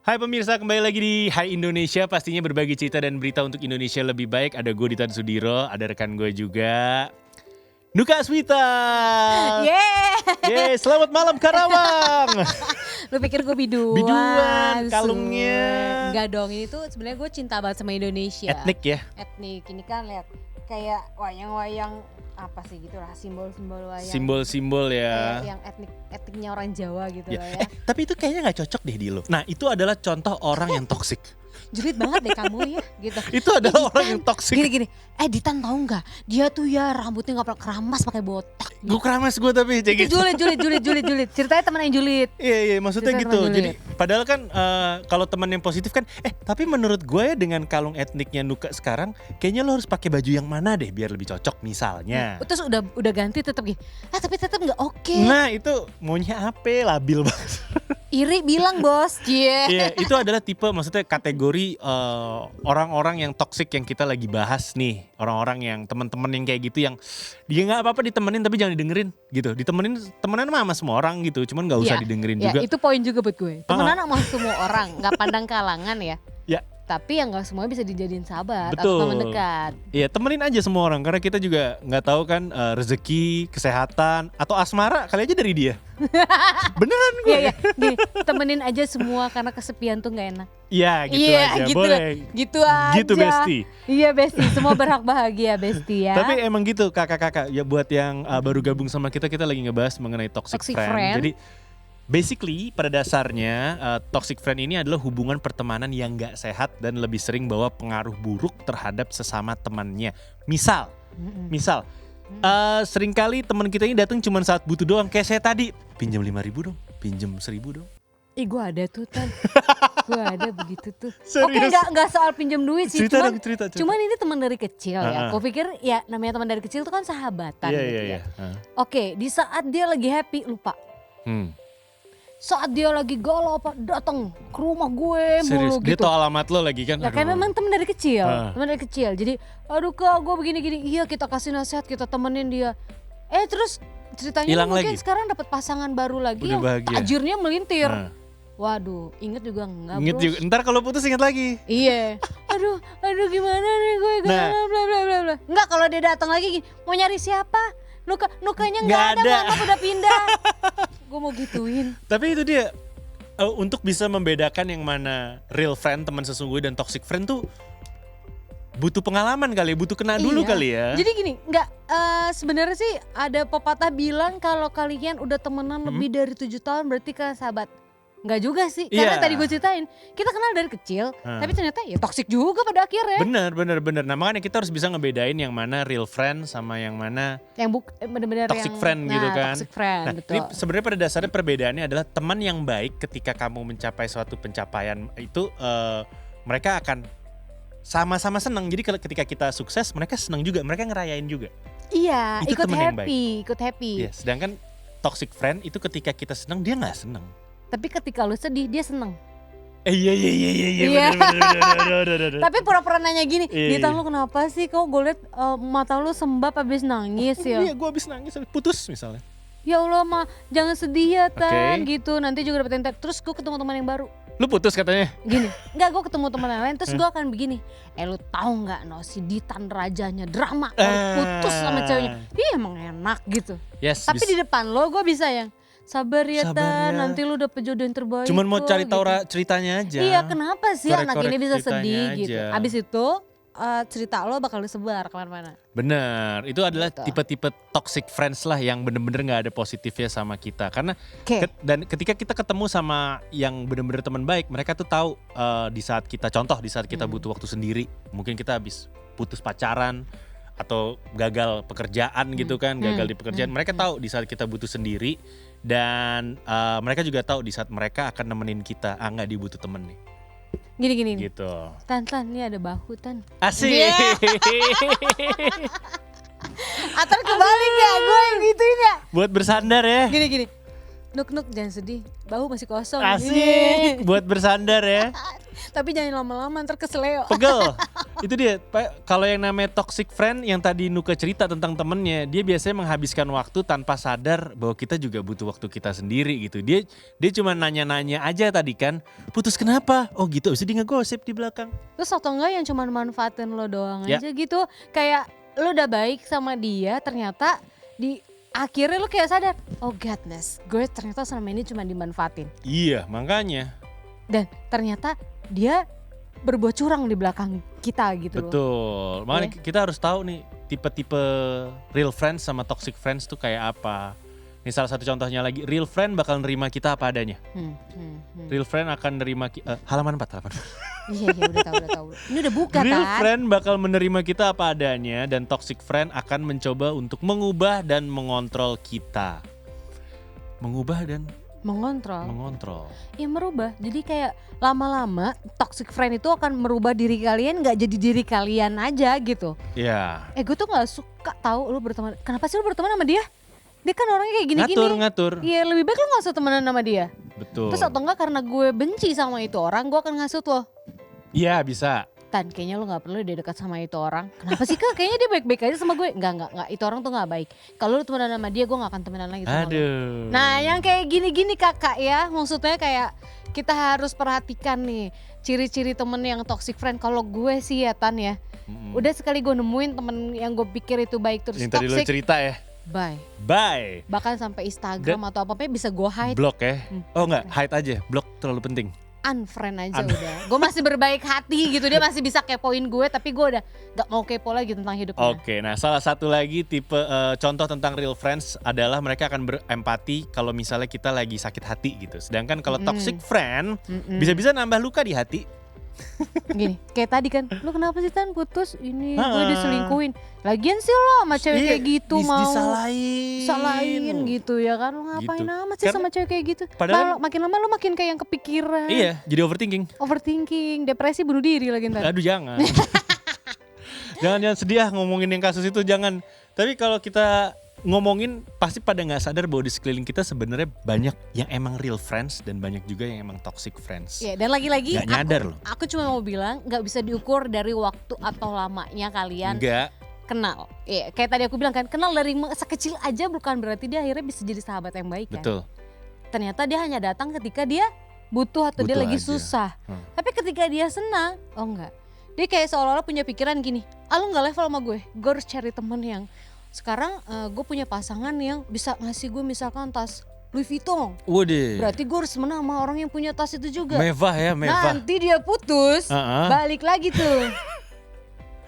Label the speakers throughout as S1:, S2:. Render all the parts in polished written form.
S1: Hai pemirsa, kembali lagi di Hai Indonesia. Pastinya berbagi cerita dan berita untuk Indonesia lebih baik. Ada gue Ditan Sudiro, ada rekan gue juga Nuka Aswita. Yeay, selamat malam Karawang.
S2: Lu pikir gue biduan?
S1: Biduan, kalungnya.
S2: Enggak dong, ini tuh sebenarnya gue cinta banget sama Indonesia.
S1: Etnik ya?
S2: Etnik, ini kan lihat kayak wayang-wayang apa sih gitu lah, simbol-simbol wayang.
S1: Simbol-simbol ya.
S2: Kayak yang etniknya orang Jawa gitu
S1: Ya.
S2: lah ya.
S1: Tapi itu kayaknya gak cocok deh di lo. Nah itu adalah contoh orang yang toksik.
S2: Julid banget deh kamu ya gitu.
S1: Itu adalah orang yang toksik.
S2: Gini, Ditan tahu nggak? Dia tuh ya rambutnya nggak pernah keramas, pakai botak.
S1: Gue keramas gue tapi kayak gitu.
S2: Julid. Ceritanya teman yang julid.
S1: Iya maksudnya
S2: Cerita
S1: gitu.
S2: teman
S1: Jadi padahal kan kalau teman yang positif kan tapi menurut gue ya dengan kalung etniknya Nuka sekarang kayaknya lo harus pakai baju yang mana deh biar lebih cocok misalnya.
S2: Terus udah ganti tetap gini. Tapi tetap nggak oke.
S1: Nah itu maunya apa? Labil banget.
S2: Iri bilang bos.
S1: Iya itu adalah tipe maksudnya kategori orang-orang yang toksik yang kita lagi bahas nih. Orang-orang yang teman-teman yang kayak gitu yang dia nggak apa-apa ditemenin tapi jangan didengerin gitu. Ditemenin temenan sama semua orang gitu. Cuman nggak usah didengerin juga.
S2: Itu poin juga buat gue. Temenan sama semua orang, nggak pandang kalangan ya.
S1: Ya.
S2: Tapi yang nggak semuanya bisa dijadiin sahabat
S1: Betul.
S2: atau teman dekat.
S1: Iya temenin aja semua orang karena kita juga nggak tahu kan rezeki, kesehatan atau asmara kali aja dari dia. Beneran gue.
S2: Iya, gini, temenin aja semua karena kesepian tuh nggak enak.
S1: Iya gitu aja
S2: gitu,
S1: boleh.
S2: Gitu aja.
S1: Gitu Besti.
S2: Iya Besti, semua berhak bahagia Besti ya.
S1: Tapi emang gitu kakak-kakak ya buat yang baru gabung sama kita lagi ngebahas mengenai toxic friend. Jadi basically pada dasarnya toxic friend ini adalah hubungan pertemanan yang gak sehat dan lebih sering bawa pengaruh buruk terhadap sesama temannya. Misal seringkali teman kita ini datang cuma saat butuh doang. Kayak saya tadi, pinjam 5.000 dong, pinjam 1.000 dong.
S2: Gue ada tuh Tan. Gue ada begitu tuh.
S1: Serius?
S2: Oke, gak soal pinjam duit sih.
S1: Cerita.
S2: Cuman ini teman dari kecil ya. Gue pikir ya namanya teman dari kecil tuh kan sahabatan gitu ya. Oke, di saat dia lagi happy lupa. Saat dia lagi galau apa datang ke rumah gue
S1: Serius?
S2: mulu
S1: Dia
S2: gitu.
S1: tau alamat lo lagi kan?
S2: Ya kan memang teman dari kecil, Jadi aduh Kak gue begini-gini. Iya kita kasih nasihat, kita temenin dia. Terus ceritanya
S1: Hilang
S2: mungkin
S1: lagi.
S2: sekarang dapat pasangan baru lagi
S1: Udah
S2: yang
S1: bahagia.
S2: tajirnya melintir. Waduh, inget juga enggak
S1: Ingat
S2: bros.
S1: juga, ntar kalau putus ingat lagi.
S2: Iya. Aduh gimana nih gue
S1: Nah.
S2: bla bla bla. Enggak, kalau dia datang lagi gini, mau nyari siapa? Nukanya
S1: Nggak
S2: enggak ada,
S1: ada.
S2: maaf udah pindah. Gue mau gituin.
S1: Tapi itu dia untuk bisa membedakan yang mana real friend, teman sesungguhnya dan toxic friend tuh butuh pengalaman kali, butuh kena dulu
S2: Iya.
S1: kali ya.
S2: Jadi gini, sebenarnya sih ada pepatah bilang kalau kalian udah temenan lebih dari 7 tahun berarti kalian sahabat. Enggak juga sih, karena
S1: Iya.
S2: tadi gue ceritain kita kenal dari kecil, tapi ternyata ya toksik juga pada akhirnya.
S1: Bener. Nah makanya kita harus bisa ngebedain yang mana real friend sama yang mana
S2: Yang bener-bener
S1: toxic
S2: yang,
S1: friend gitu kan.
S2: Toxic friend,
S1: Nah
S2: betul.
S1: ini sebenarnya pada dasarnya perbedaannya adalah teman yang baik ketika kamu mencapai suatu pencapaian itu mereka akan sama-sama senang. Jadi ketika kita sukses mereka senang juga, mereka ngerayain juga.
S2: Iya,
S1: Itu
S2: ikut
S1: temen yang
S2: happy.
S1: Iya, sedangkan toxic friend itu ketika kita senang dia nggak senang.
S2: Tapi ketika lu sedih dia seneng.
S1: Iya.
S2: Iya.
S1: Bener.
S2: Tapi pura-pura nanya gini,
S1: Iya.
S2: Ditan lu kenapa sih? Kok gue liat mata lu sembab habis nangis ya?
S1: Iya, gue abis nangis, abis putus misalnya.
S2: Ya Allah mah, jangan sedih ya Tan,
S1: Oke.
S2: gitu. Nanti juga dapetin terus gue ketemu teman yang baru.
S1: Lu putus katanya?
S2: Gini, enggak, gue ketemu teman yang lain terus gue akan begini. Lu tahu nggak si Ditan rajanya drama, putus sama ceweknya. Iya emang enak gitu.
S1: Yes.
S2: Tapi di depan lo gue bisa yang sabar ya
S1: Sabar
S2: Tan,
S1: ya.
S2: nanti lu dapet jodoh yang terbaik.
S1: Cuman mau
S2: kok,"
S1: cari tahu
S2: gitu.
S1: ceritanya aja.
S2: Iya, kenapa sih anak
S1: Korek-korek
S2: ini bisa
S1: ceritanya
S2: sedih
S1: aja.
S2: gitu. Abis itu cerita lo bakal disebar kemana-mana.
S1: Bener, itu adalah
S2: Gitu.
S1: tipe-tipe toxic friends lah yang bener-bener gak ada positifnya sama kita. Karena
S2: Oke.
S1: dan ketika kita ketemu sama yang bener-bener teman baik, mereka tuh tahu di saat kita butuh waktu sendiri, mungkin kita habis putus pacaran atau gagal pekerjaan gitu kan, gagal di pekerjaan. Mereka tahu di saat kita butuh sendiri dan mereka juga tahu di saat mereka akan nemenin kita, nggak dibutuh temen nih.
S2: Gini.
S1: Gitu.
S2: Tan, ini ada bahu Tan.
S1: Asik.
S2: Yeah. Atau kebalik ya, gue yang gituin ya.
S1: Buat bersandar ya.
S2: Gini. Nuk jangan sedih, bahu masih kosong.
S1: Asik. Buat bersandar ya.
S2: Tapi jangan lama-lama ntar keseleo.
S1: Pegel. Itu dia. Kalau yang namanya toxic friend yang tadi Nuka cerita tentang temennya, dia biasanya menghabiskan waktu tanpa sadar bahwa kita juga butuh waktu kita sendiri gitu. Dia cuma nanya-nanya aja tadi kan, putus kenapa? Oh gitu, bisa dia ngegosip di belakang.
S2: Terus atau enggak yang cuma manfaatin lo doang
S1: Ya.
S2: aja gitu. Kayak lo udah baik sama dia, ternyata di akhirnya lo kayak sadar, oh godness, gue ternyata selama ini cuma dimanfaatin.
S1: Iya, makanya.
S2: Dan ternyata dia berbuat curang di belakang kita gitu loh.
S1: Betul. Makanya kita harus tahu nih tipe-tipe real friends sama toxic friends tuh kayak apa. Ini salah satu contohnya lagi, real friend bakal nerima kita apa adanya. Real friend akan nerima halaman 4.
S2: Iya udah tahu. Ini udah buka
S1: Real
S2: kan?
S1: friend bakal menerima kita apa adanya dan toxic friend akan mencoba untuk mengubah dan mengontrol kita. Mengubah dan mengontrol.
S2: Ya merubah. Jadi kayak lama-lama toxic friend itu akan merubah diri kalian, nggak jadi diri kalian aja gitu.
S1: Ya.
S2: Gue tuh nggak suka tahu lu berteman. Kenapa sih lu berteman sama dia? Dia kan orangnya kayak gini-gini.
S1: Ngatur.
S2: Iya lebih baik lu gak usah temenan sama dia.
S1: Betul.
S2: Terus atau enggak karena gue benci sama itu orang, gue akan ngasut lo.
S1: Iya bisa.
S2: Tan, kayaknya lu gak perlu dia dekat sama itu orang. Kenapa sih Kak? Kayaknya dia baik-baik aja sama gue. Enggak. Itu orang tuh gak baik. Kalau lu temenan sama dia, gue gak akan temenan lagi sama lu.
S1: Aduh.
S2: Nah yang kayak gini-gini kakak ya. Maksudnya kayak kita harus perhatikan nih ciri-ciri temen yang toxic friend. Kalau gue sih ya Tan ya. Udah sekali gue nemuin temen yang gue pikir itu baik terus
S1: yang tadi
S2: toxic.
S1: lo cerita ya. Bye.
S2: Bahkan sampai Instagram atau apa-apa bisa gue hide.
S1: Blok ya. Oh enggak, hide aja. Blok terlalu penting.
S2: Unfriend aja udah. Gue masih berbaik hati gitu. Dia masih bisa kepoin gue. Tapi gue udah gak mau kepo lagi tentang hidupnya.
S1: Oke, nah salah satu lagi tipe contoh tentang real friends adalah mereka akan berempati kalau misalnya kita lagi sakit hati gitu. Sedangkan kalau toxic friend bisa-bisa nambah luka di hati.
S2: Gini, kayak tadi kan, lu kenapa sih Tan putus? Ini gue diselingkuhin. Lagian sih lo sama cewek kayak gitu mau disalahin gitu ya kan. Lu ngapain
S1: Gitu.
S2: amat sih sama cewek kayak gitu?
S1: Padahal
S2: makin lama lu makin kayak yang kepikiran.
S1: Iya, jadi
S2: Overthinking, depresi, bunuh diri lagi ntar.
S1: Aduh jangan. jangan sedih ngomongin yang kasus itu, jangan. Tapi kalau kita ngomongin pasti pada nggak sadar bahwa di sekeliling kita sebenarnya banyak yang emang real friends dan banyak juga yang emang toxic friends.
S2: Ya, dan lagi-lagi
S1: Nggak nyadar loh.
S2: Aku cuma mau bilang nggak bisa diukur dari waktu atau lamanya kalian
S1: Enggak.
S2: kenal. Ya, kayak tadi aku bilang kan, kenal dari sekecil aja bukan berarti dia akhirnya bisa jadi sahabat yang baik kan.
S1: Betul.
S2: Ternyata dia hanya datang ketika dia butuh atau dia lagi
S1: aja.
S2: susah. Tapi ketika dia senang, oh enggak. Dia kayak seolah-olah punya pikiran gini, lu gak level sama gue harus cari temen yang sekarang gue punya pasangan yang bisa ngasih gue misalkan tas Louis Vuitton.
S1: Waduh.
S2: Berarti gue harus menang sama orang yang punya tas itu juga.
S1: Mewah ya, mewah.
S2: Nanti dia putus, balik lagi tuh.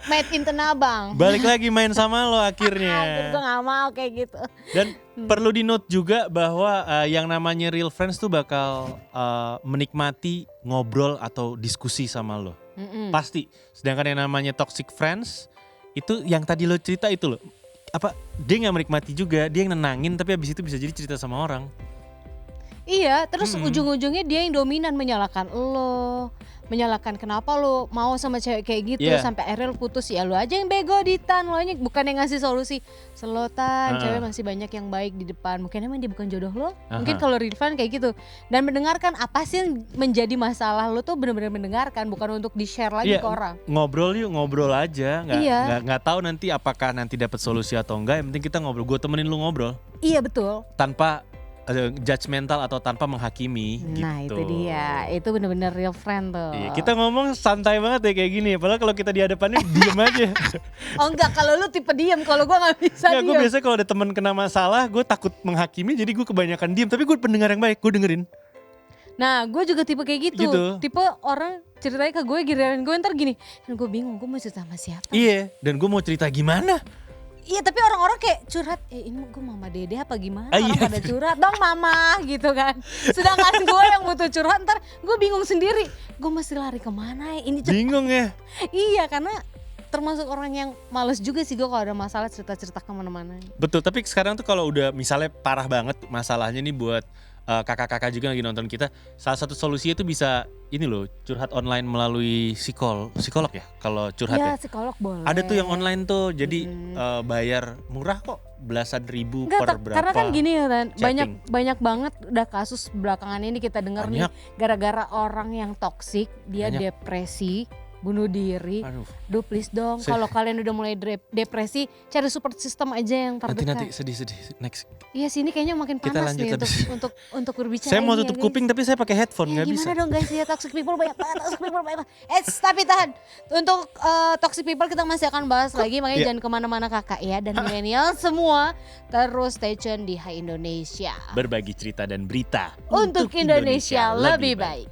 S2: Made in Tanah Abang.
S1: Balik lagi main sama lo akhirnya.
S2: Gue gak mau kayak gitu.
S1: Dan perlu di note juga bahwa yang namanya real friends tuh bakal menikmati ngobrol atau diskusi sama lo. Pasti. Sedangkan yang namanya toxic friends itu yang tadi lo cerita itu lo. Dia gak menikmati juga, dia yang nenangin tapi abis itu bisa jadi cerita sama orang.
S2: Iya, terus ujung-ujungnya dia yang dominan menyalahkan lo, menyalahkan kenapa lo mau sama cewek kayak gitu sampai akhirnya lo putus. Ya lo aja yang bego Ditan, lo aja bukan yang ngasih solusi. Selotan, cewek masih banyak yang baik di depan. Mungkin emang dia bukan jodoh lo. Mungkin kalau Ridvan kayak gitu. Dan mendengarkan apa sih yang menjadi masalah lo tuh benar-benar mendengarkan, bukan untuk di-share lagi ke orang.
S1: Ngobrol aja, nggak tahu nanti apakah nanti dapat solusi atau enggak. Yang penting kita ngobrol. Gue temenin lu ngobrol.
S2: Iya betul.
S1: Tanpa judgmental atau tanpa menghakimi.
S2: Nah
S1: gitu.
S2: itu dia, itu benar-benar real friend tuh.
S1: Iya, kita ngomong santai banget ya kayak gini. Padahal kalau kita di hadapannya diem aja.
S2: Oh enggak, kalau lu tipe diem, kalau gue nggak bisa diem.
S1: Gue biasanya kalau ada teman kena masalah, gue takut menghakimi, jadi gue kebanyakan diem. Tapi gue pendengar yang baik, gue dengerin.
S2: Nah gue juga tipe kayak gitu. Tipe orang ceritanya ke gue, giliran gue ntar gini, dan gue bingung, gue mau cerita sama siapa.
S1: Iya, dan gue mau cerita gimana.
S2: Iya, tapi orang-orang kayak curhat, ini gue mama dede apa gimana, orang pada curhat, dong mama gitu kan. Sedangkan gue yang butuh curhat, ntar gue bingung sendiri, gue mesti lari kemana ya, ini
S1: bingung ya.
S2: Iya, karena termasuk orang yang males juga sih gue kalau ada masalah cerita-cerita kemana-mana.
S1: Betul, tapi sekarang tuh kalau udah misalnya parah banget masalahnya nih buat kakak-kakak juga lagi nonton kita, salah satu solusinya itu bisa ini loh, curhat online melalui psikolog ya kalau curhat ya.
S2: Iya, psikolog boleh.
S1: Ada tuh yang online tuh, jadi bayar murah kok. belasan ribu
S2: Enggak,
S1: per berapa.
S2: karena kan gini ya Ran,
S1: chatting.
S2: banyak banget udah kasus belakangan ini kita dengar nih gara-gara orang yang toksik dia depresi, bunuh diri. Duh please dong, kalau kalian udah mulai depresi cari support system aja yang terdekat.
S1: Nanti sedih next.
S2: Iya sini kayaknya makin panas nih untuk berbicara.
S1: Saya mau tutup kuping tapi saya pakai headphone nggak bisa.
S2: Gimana dong guys ya, toxic people banyak banget, tapi tahan. Untuk toxic people kita masih akan bahas lagi, makanya jangan kemana-mana kakak ya, dan milenial semua terus stay tune di Hai Indonesia.
S1: Berbagi cerita dan berita
S2: untuk Indonesia lebih baik.